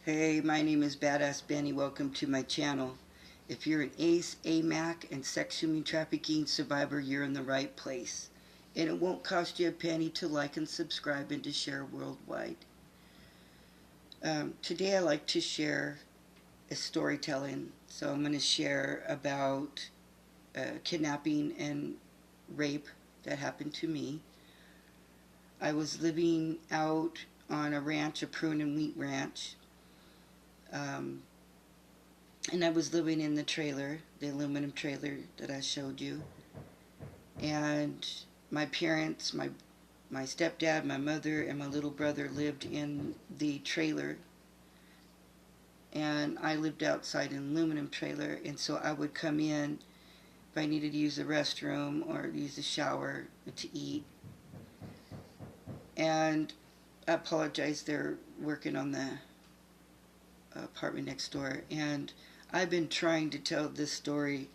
Hey, my name is Badass Benny. Welcome to my channel. If you're an ace, AMAC, and sex human trafficking survivor, you're in the right place. And it won't cost you a penny to like and subscribe and to share worldwide. Today I like to share a storytelling. So I'm going to share about kidnapping and rape that happened to me. I was living out on a ranch, a prune and wheat ranch. Um, and I was living in the trailer, the aluminum trailer that I showed you. And my parents, my stepdad, my mother, and my little brother lived in the trailer. And I lived outside an aluminum trailer. And so I would come in if I needed to use the restroom or use the shower to eat. And I apologize, they're working on the apartment next door. And I've been trying to tell this story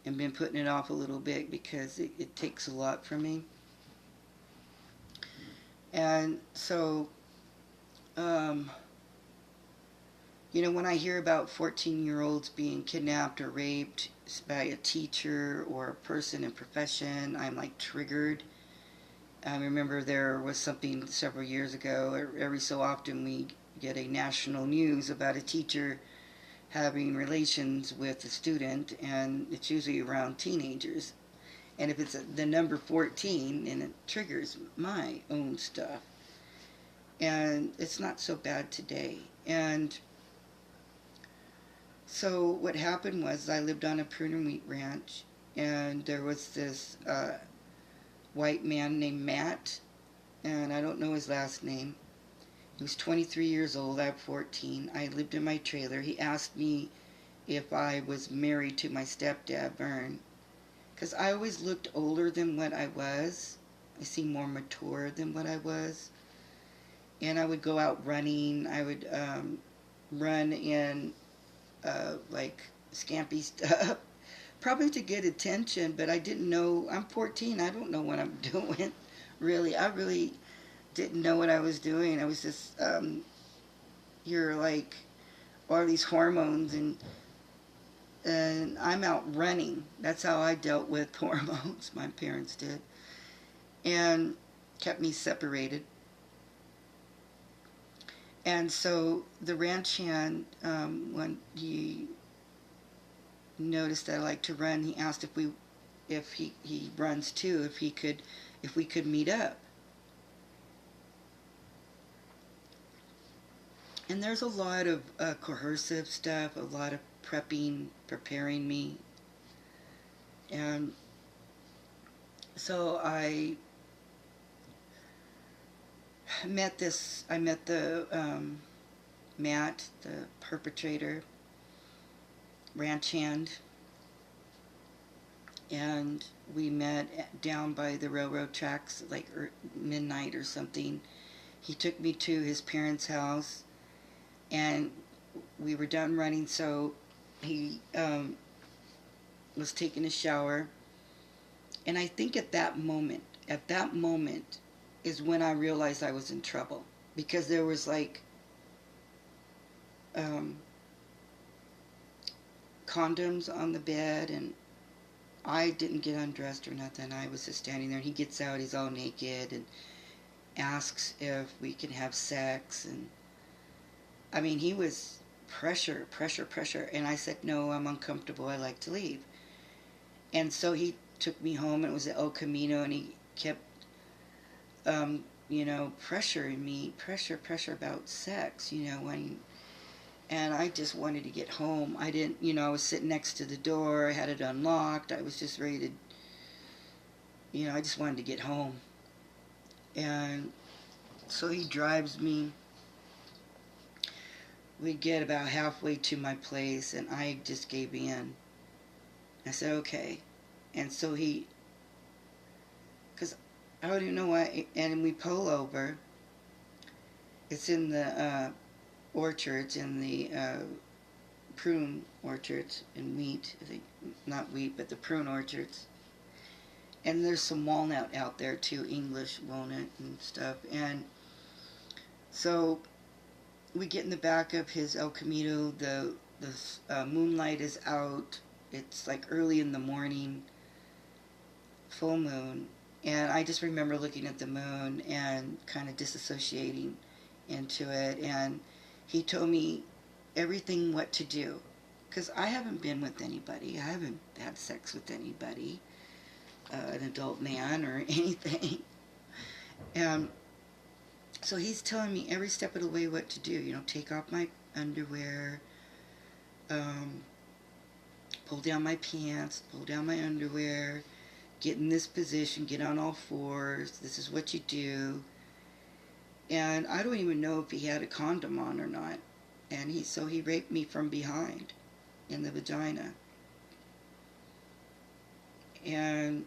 and been putting it off a little bit because it takes a lot from me. And so, um, when I hear about 14-year-olds being kidnapped or raped by a teacher or a person in profession, I'm like triggered. I remember there was something several years ago, every so often we get a national news about a teacher having relations with a student, and it's usually around teenagers. And if it's the number 14, and it triggers my own stuff. And it's not so bad today. And so what happened was I lived on a prune and wheat ranch, and there was this white man named Matt, and I don't know his last name. He was 23 years old, I was 14. I lived in my trailer. He asked me if I was married to my stepdad, Vern, because I always looked older than what I was. I seemed more mature than what I was. And I would go out running. I would run in like scampy stuff, probably to get attention, but I didn't know. I'm 14. I don't know what I'm doing, really. I really didn't know what I was doing. I was just, you're like, all these hormones, and I'm out running. That's how I dealt with hormones. My parents did. And kept me separated. And so the ranch hand, when he noticed that I like to run, he asked if he runs too, if we could meet up. And there's a lot of coercive stuff, a lot of preparing me. And so I met the Matt, the perpetrator, ranch hand, and we met down by the railroad tracks, like midnight or something. He took me to his parents' house, and we were done running, so he was taking a shower. And I think at that moment is when I realized I was in trouble, because there was like condoms on the bed, and I didn't get undressed or nothing. I was just standing there, and he gets out, he's all naked, and asks if we can have sex. And I mean, he was pressure, and I said, no, I'm uncomfortable, I like to leave. And so he took me home, and it was at El Camino, and he kept pressuring me, pressure about sex, and I just wanted to get home. I didn't, I was sitting next to the door, I had it unlocked, I was just ready to, I just wanted to get home. And so he drives me. We get about halfway to my place, and I just gave in. I said, okay. And so because I don't even know why, and we pull over. It's in the orchards, in the prune orchards and wheat, I think, not wheat, but the prune orchards. And there's some walnut out there too, English walnut and stuff. And so we get in the back of his El Camino. The moonlight is out. It's like early in the morning, full moon. And I just remember looking at the moon and kind of disassociating into it. And he told me everything what to do. Because I haven't been with anybody. I haven't had sex with anybody, an adult man or anything. And so he's telling me every step of the way what to do. You know, take off my underwear, um, pull down my pants, pull down my underwear, get in this position, get on all fours. This is what you do. And I don't even know if he had a condom on or not. And he raped me from behind in the vagina. And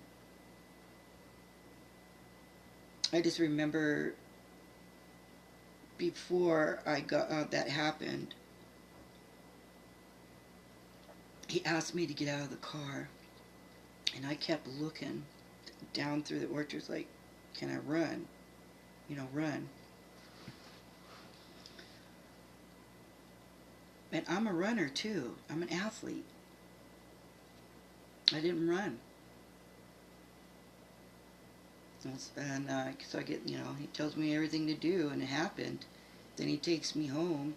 I just remember before I got that happened, he asked me to get out of the car, and I kept looking down through the orchards like, can I run? You know, run. And I'm a runner too. I'm an athlete. I didn't run. And so I get, you know, he tells me everything to do, and it happened. Then he takes me home.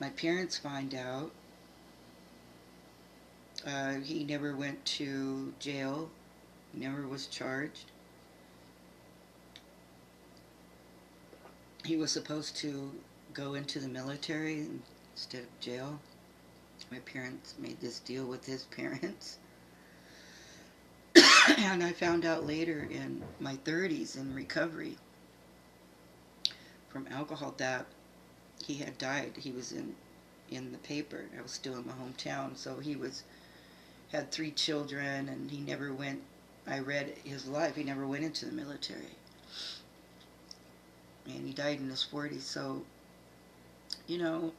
My parents find out. He never went to jail. He never was charged. He was supposed to go into the military instead of jail. My parents made this deal with his parents. And I found out later in my 30s in recovery from alcohol that he had died. He was in the paper. I was still in my hometown, so he had 3 children, and he never went. I read his life. He never went into the military, and he died in his 40s. So, you know,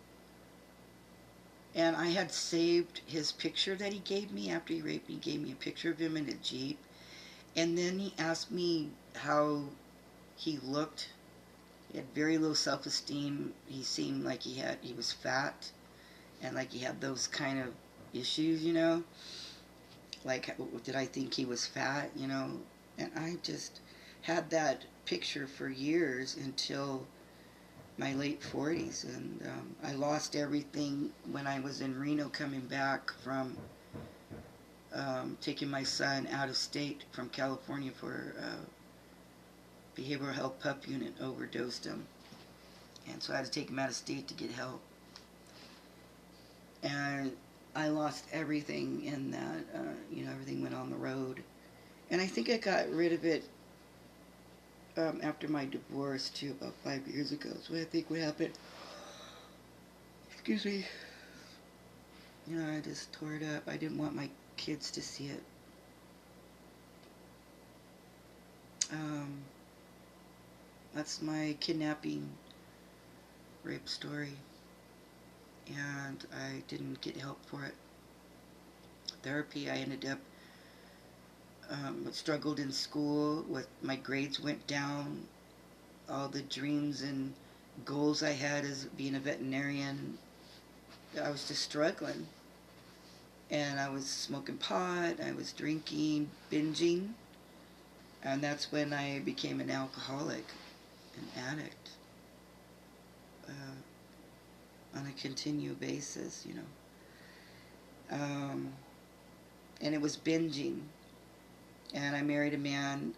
and I had saved his picture that he gave me after he raped me. He gave me a picture of him in a Jeep. And then he asked me how he looked. He had very low self-esteem. He seemed like he was fat, and like he had those kind of issues, you know. Like, did I think he was fat, you know? And I just had that picture for years until my late 40s, and I lost everything when I was in Reno coming back from taking my son out of state from California for behavioral health pup unit, overdosed him, and so I had to take him out of state to get help. And I lost everything in that, you know, everything went on the road, and I think I got rid of it after my divorce too, about 5 years ago. So I think what happened, excuse me, you know, I just tore it up. I didn't want my kids to see it. That's my kidnapping, rape story, and I didn't get help for it. Therapy, I ended up struggled in school. With my grades went down. All the dreams and goals I had as being a veterinarian, I was just struggling. And I was smoking pot, I was drinking, binging, and that's when I became an alcoholic, an addict, on a continual basis, you know. And it was binging. And I married a man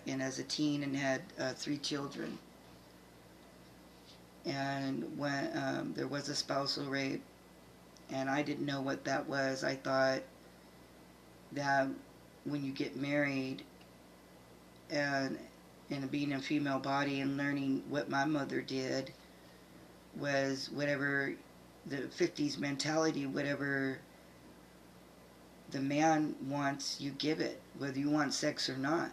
and as a teen, and had 3 children. And when there was a spousal rape, and I didn't know what that was. I thought that when you get married and being in a female body and learning what my mother did was whatever the 50s mentality, whatever the man wants, you give it, whether you want sex or not.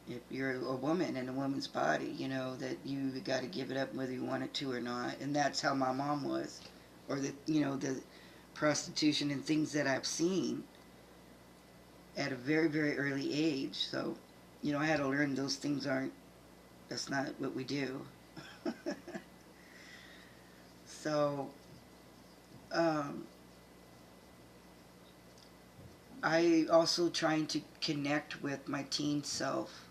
If you're a woman in a woman's body, you know, that you got to give it up whether you want it to or not. And that's how my mom was. Or the, you know, the prostitution and things that I've seen at a very, very early age. So, you know, I had to learn those things that's not what we do. So, um, I also trying to connect with my teen self.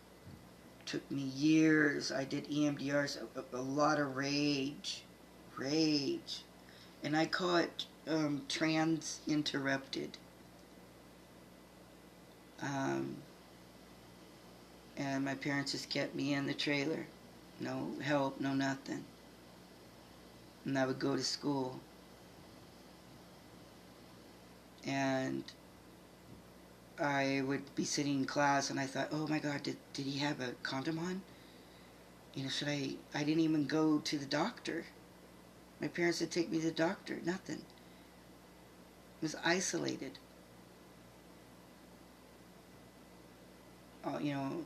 Took me years. I did EMDRs, a lot of rage, and I call it trans interrupted. Um, and my parents just kept me in the trailer, no help, no nothing. And I would go to school, and I would be sitting in class, and I thought, oh my God, did he have a condom on? You know, should I didn't even go to the doctor. My parents would take me to the doctor, nothing. It was isolated. You know,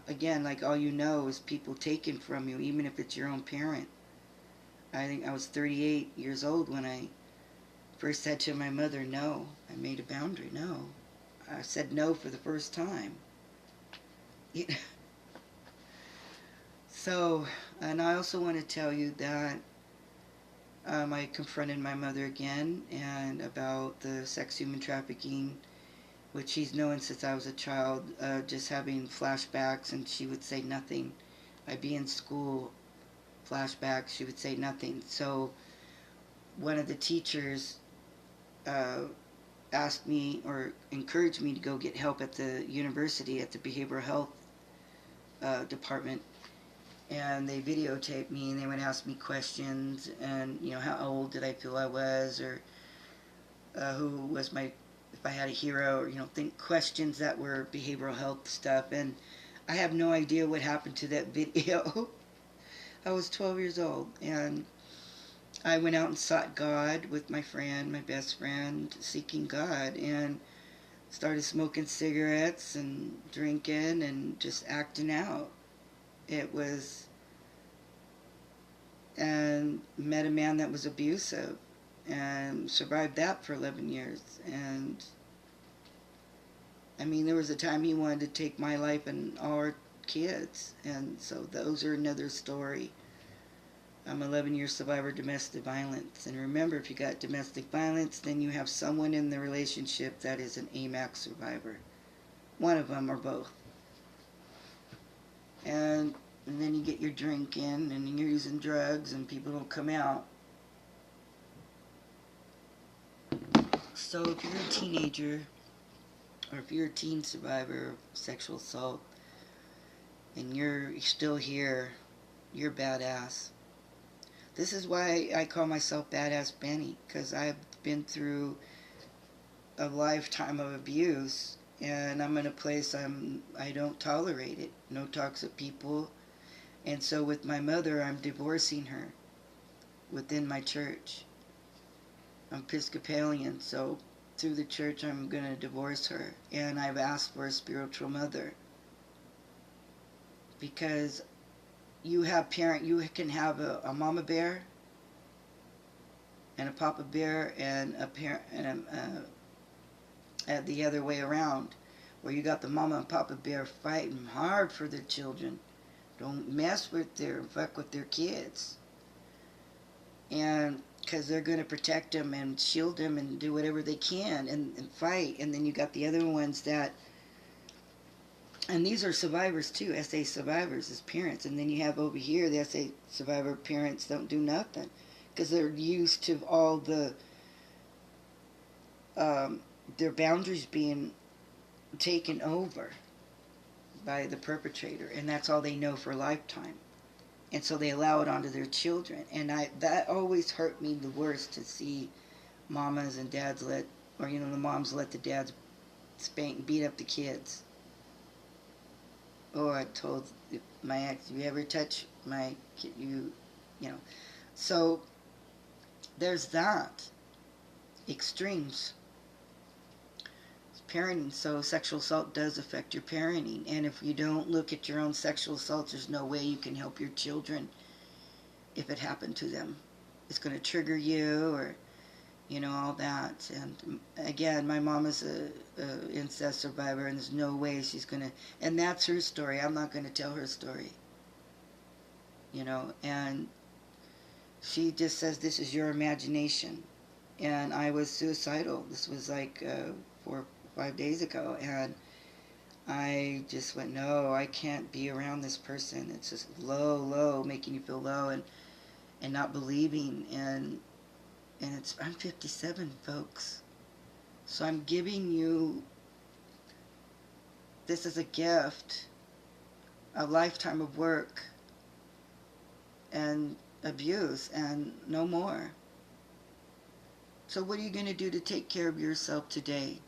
again, like all you know is people taken from you, even if it's your own parent. I think I was 38 years old when I first said to my mother, no. I made a boundary, no. I said no for the first time. So, and I also want to tell you that I confronted my mother again and about the sex human trafficking, which she's known since I was a child, just having flashbacks, and she would say nothing. I'd be in school, flashbacks, she would say nothing. So one of the teachers uh, asked me or encouraged me to go get help at the university at the behavioral health department, and they videotaped me, and they would ask me questions, and you know, how old did I feel I was, or who was my, if I had a hero, or you know, think questions that were behavioral health stuff. And I have no idea what happened to that video. I was 12 years old, and I went out and sought God with my friend, my best friend, seeking God, and started smoking cigarettes and drinking and just acting out. It was, and met a man that was abusive and survived that for 11 years. And I mean, there was a time he wanted to take my life and all our kids, and so those are another story. I'm an 11-year survivor of domestic violence. And remember, if you got domestic violence, then you have someone in the relationship that is an AMAC survivor. One of them or both. And then you get your drink in, and you're using drugs, and people don't come out. So if you're a teenager, or if you're a teen survivor of sexual assault, and you're still here, you're badass. This is why I call myself Badass Benny, because I've been through a lifetime of abuse, and I'm in a place I don't tolerate it. No toxic people. And so with my mother, I'm divorcing her within my church. I'm Episcopalian, so through the church I'm going to divorce her. And I've asked for a spiritual mother. Because you can have a mama bear and a papa bear and a parent and the other way around, where you got the mama and papa bear fighting hard for their children. Don't mess with fuck with their kids. And because they're going to protect them and shield them and do whatever they can and fight. And then you got the other ones that, and these are survivors too, SA survivors as parents. And then you have over here the SA survivor parents don't do nothing because they're used to all the their boundaries being taken over by the perpetrator, and that's all they know for a lifetime. And so they allow it onto their children. And that always hurt me the worst, to see mamas and dads the moms let the dads spank and beat up the kids. Oh, I told my ex, if you ever touch my kid, you know. So there's that. Extremes. Parenting. So sexual assault does affect your parenting, and if you don't look at your own sexual assault, there's no way you can help your children if it happened to them. It's going to trigger you, or all that. And again, my mom is a incest survivor, and there's no way she's going to, and that's her story. I'm not going to tell her story. And she just says, this is your imagination. And I was suicidal. This was like 4 or 5 days ago. And I just went, no, I can't be around this person. It's just low, making you feel low and not believing. And I'm 57, folks. So I'm giving you this as a gift, a lifetime of work and abuse, and no more. So what are you going to do to take care of yourself today?